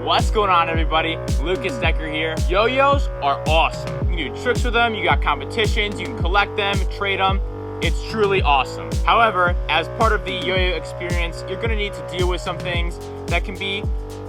What's going on, everybody? Lucas Decker here. Yo-yos are awesome. You can do tricks with them, you got competitions, you can collect them, trade them. It's truly awesome. However, as part of the yo-yo experience, you're gonna need to deal with some things that can be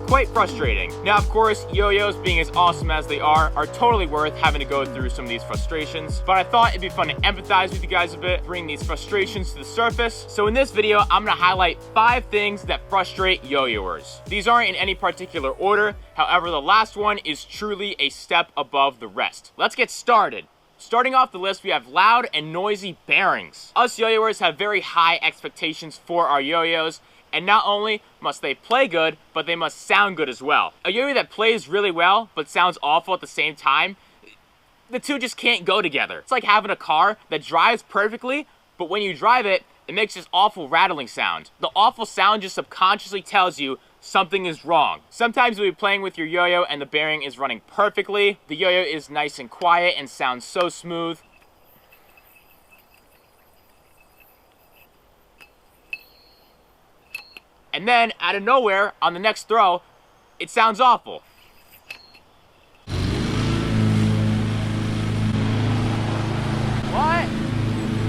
quite frustrating. Now, of course, yo-yos, being as awesome as they are totally worth having to go through some of these frustrations. But I thought it'd be fun to empathize with you guys a bit, bring these frustrations to the surface. So in this video, I'm gonna highlight 5 things that frustrate yo-yoers. These aren't in any particular order. However, the last one is truly a step above the rest. Let's get started. Starting off the list, we have loud and noisy bearings. Us yo-yoers have very high expectations for our yo-yos, and not only must they play good, but they must sound good as well. A yo-yo that plays really well, but sounds awful at the same time, the two just can't go together. It's like having a car that drives perfectly, but when you drive it, it makes this awful rattling sound. The awful sound just subconsciously tells you something is wrong. Sometimes you'll be playing with your yo-yo and the bearing is running perfectly. The yo-yo is nice and quiet and sounds so smooth. And then, out of nowhere, on the next throw, it sounds awful. What?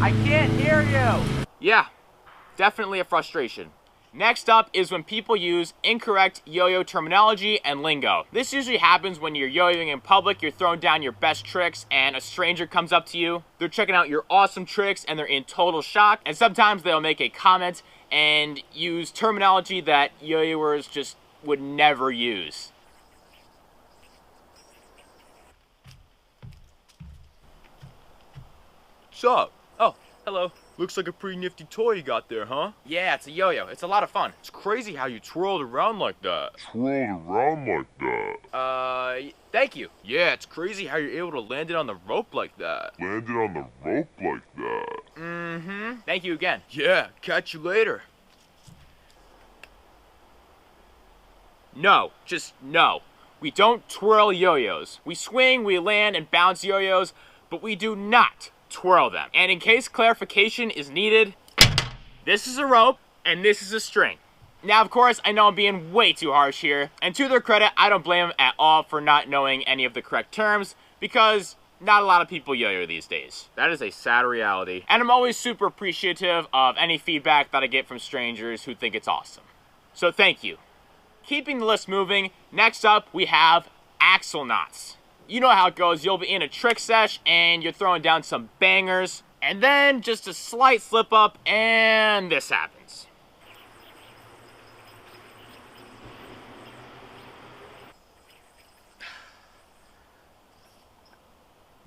I can't hear you! Yeah, definitely a frustration. Next up is when people use incorrect yo-yo terminology and lingo. This usually happens when you're yo-yoing in public, you're throwing down your best tricks, and a stranger comes up to you. They're checking out your awesome tricks, and they're in total shock. And sometimes they'll make a comment and use terminology that yo-yoers just would never use. What's up? Oh, hello. Looks like a pretty nifty toy you got there, huh? Yeah, it's a yo-yo. It's a lot of fun. It's crazy how you twirled around like that. Thank you. Yeah, it's crazy how you're able to land it on the rope like that. Mm-hmm. Thank you again. Yeah, catch you later. No, just no. We don't twirl yo-yos. We swing, we land, and bounce yo-yos, but we do not twirl them. And in case clarification is needed, this is a rope, and this is a string. Now, of course, I know I'm being way too harsh here, and to their credit, I don't blame them at all for not knowing any of the correct terms, because not a lot of people yo-yo these days. That is a sad reality. And I'm always super appreciative of any feedback that I get from strangers who think it's awesome. So thank you. Keeping the list moving, next up we have axle knots. You know how it goes. You'll be in a trick sesh and you're throwing down some bangers, and then just a slight slip up and this happens.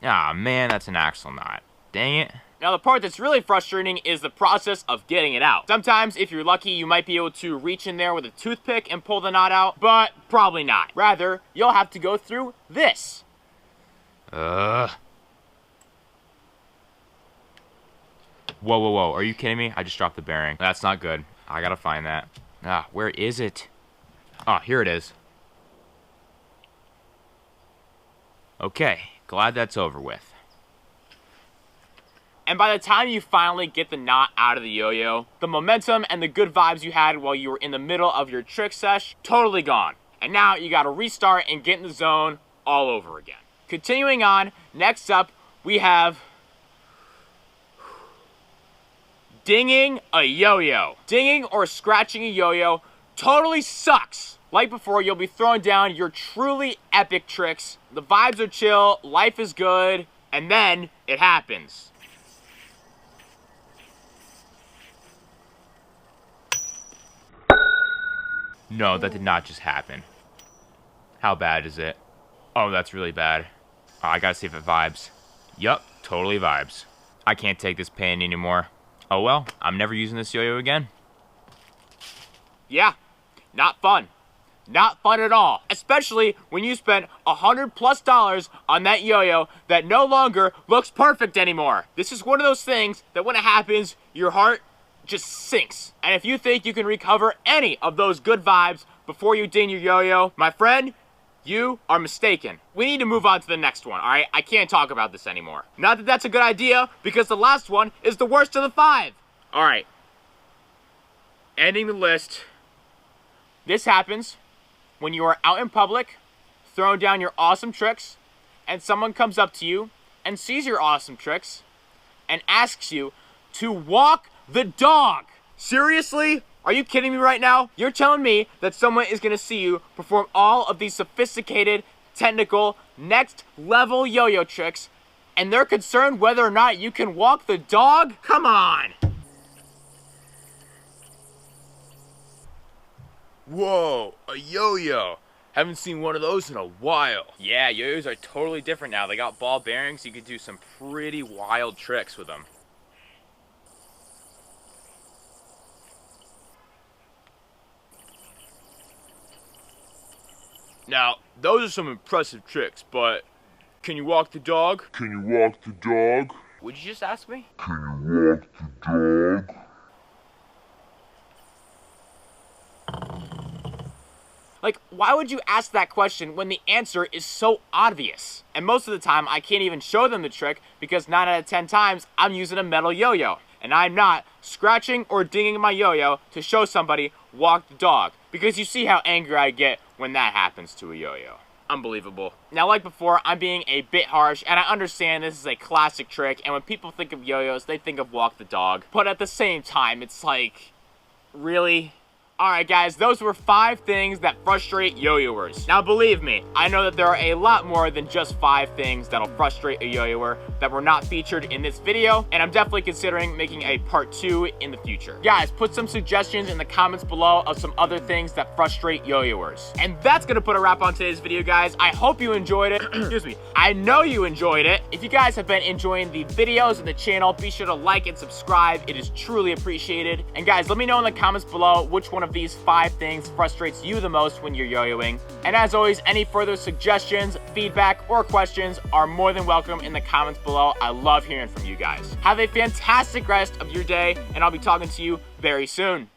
Ah, man, that's an axle knot. Dang it. Now, the part that's really frustrating is the process of getting it out. Sometimes, if you're lucky, you might be able to reach in there with a toothpick and pull the knot out, but probably not. Rather, you'll have to go through this. Whoa, whoa, whoa. Are you kidding me? I just dropped the bearing. That's not good. I gotta find that. Ah, where is it? Ah, here it is. Okay, glad that's over with. And by the time you finally get the knot out of the yo-yo, the momentum and the good vibes you had while you were in the middle of your trick sesh, totally gone. And now you gotta restart and get in the zone all over again. Continuing on, next up, we have dinging a yo-yo. Dinging or scratching a yo-yo totally sucks. Like before, you'll be throwing down your truly epic tricks. The vibes are chill, life is good, and then it happens. No, that did not just happen. How bad is it? Oh, that's really bad. Oh, I gotta see if it vibes. Yup, totally vibes. I can't take this pain anymore. Oh well, I'm never using this yo-yo again. Yeah, not fun. Not fun at all. Especially when you spent $100+ on that yo-yo that no longer looks perfect anymore. This is one of those things that when it happens, your heart just sinks. And if you think you can recover any of those good vibes before you ding your yo-yo, my friend, you are mistaken. We need to move on to the next one, alright? I can't talk about this anymore. Not that that's a good idea, because the last one is the worst of the 5. Alright. Ending the list. This happens when you are out in public, throwing down your awesome tricks, and someone comes up to you and sees your awesome tricks and asks you to walk the dog. Seriously? Are you kidding me right now? You're telling me that someone is gonna see you perform all of these sophisticated, technical, next level yo-yo tricks, and they're concerned whether or not you can walk the dog? Come on! Whoa, a yo-yo. Haven't seen one of those in a while. Yeah, yo-yos are totally different now. They got ball bearings. You could do some pretty wild tricks with them. Now, those are some impressive tricks, but can you walk the dog? Can you walk the dog? Would you just ask me? Can you walk the dog? Like, why would you ask that question when the answer is so obvious? And most of the time, I can't even show them the trick because 9 out of 10 times, I'm using a metal yo-yo. And I'm not scratching or dinging my yo-yo to show somebody walk the dog. Because you see how angry I get when that happens to a yo-yo. Unbelievable. Now, like before, I'm being a bit harsh, and I understand this is a classic trick, and when people think of yo-yos, they think of walk the dog. But at the same time, it's like, really? Alright guys, those were 5 things that frustrate yo-yoers. Now believe me, I know that there are a lot more than just 5 things that'll frustrate a yo-yoer that were not featured in this video, and I'm definitely considering making a part 2 in the future. Guys, put some suggestions in the comments below of some other things that frustrate yo-yoers. And that's gonna put a wrap on today's video, guys. I hope you enjoyed it. Excuse me. I know you enjoyed it. If you guys have been enjoying the videos and the channel, be sure to like and subscribe. It is truly appreciated. And guys, let me know in the comments below which one of these 5 things frustrates you the most when you're yo-yoing. And as always, any further suggestions, feedback, or questions are more than welcome in the comments below. I love hearing from you guys. Have a fantastic rest of your day, and I'll be talking to you very soon.